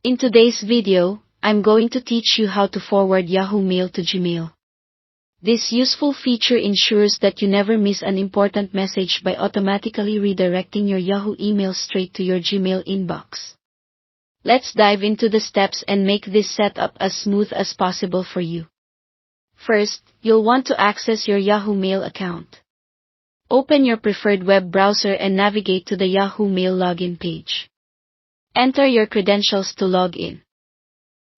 In today's video, I'm going to teach you how to forward Yahoo Mail to Gmail. This useful feature ensures that you never miss an important message by automatically redirecting your Yahoo email straight to your Gmail inbox. Let's dive into the steps and make this setup as smooth as possible for you. First, you'll want to access your Yahoo Mail account. Open your preferred web browser and navigate to the Yahoo Mail login page. Enter your credentials to log in.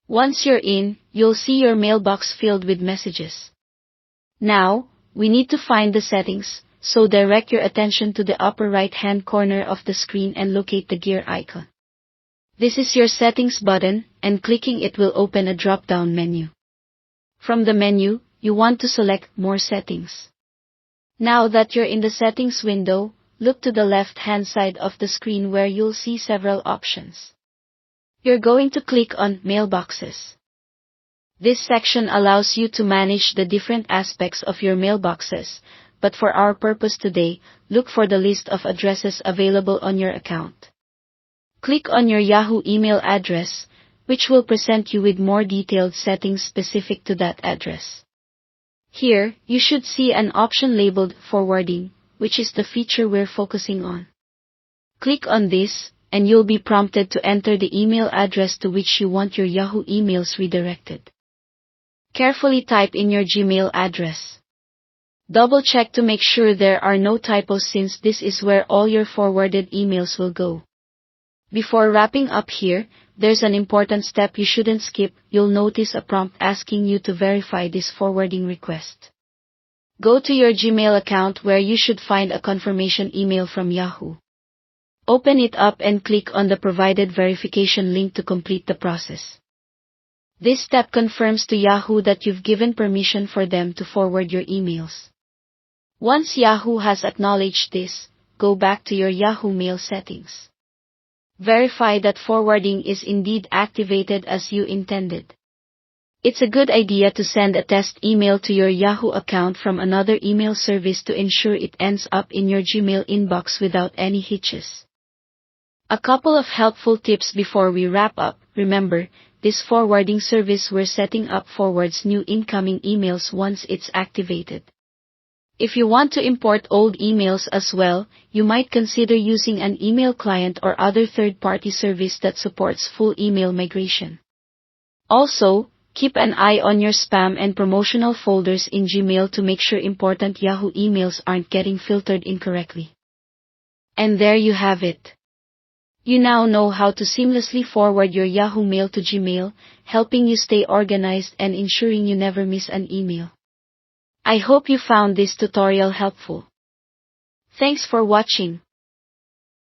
Once you're in, you'll see your mailbox filled with messages. Now, we need to find the settings, so direct your attention to the upper right-hand corner of the screen and locate the gear icon. This is your settings button, and clicking it will open a drop-down menu. From the menu, you want to select More Settings. Now that you're in the settings window, look to the left-hand side of the screen where you'll see several options. You're going to click on Mailboxes. This section allows you to manage the different aspects of your mailboxes, but for our purpose today, look for the list of addresses available on your account. Click on your Yahoo email address, which will present you with more detailed settings specific to that address. Here, you should see an option labeled Forwarding, which is the feature we're focusing on. Click on this, and you'll be prompted to enter the email address to which you want your Yahoo emails redirected. Carefully type in your Gmail address. Double-check to make sure there are no typos since this is where all your forwarded emails will go. Before wrapping up here, there's an important step you shouldn't skip. You'll notice a prompt asking you to verify this forwarding request. Go to your Gmail account where you should find a confirmation email from Yahoo. Open it up and click on the provided verification link to complete the process. This step confirms to Yahoo that you've given permission for them to forward your emails. Once Yahoo has acknowledged this, go back to your Yahoo Mail settings. Verify that forwarding is indeed activated as you intended. It's a good idea to send a test email to your Yahoo account from another email service to ensure it ends up in your Gmail inbox without any hitches. A couple of helpful tips before we wrap up. Remember, this forwarding service we're setting up forwards new incoming emails once it's activated. If you want to import old emails as well, you might consider using an email client or other third-party service that supports full email migration. Also, keep an eye on your spam and promotional folders in Gmail to make sure important Yahoo emails aren't getting filtered incorrectly. And there you have it. You now know how to seamlessly forward your Yahoo Mail to Gmail, helping you stay organized and ensuring you never miss an email. I hope you found this tutorial helpful. Thanks for watching.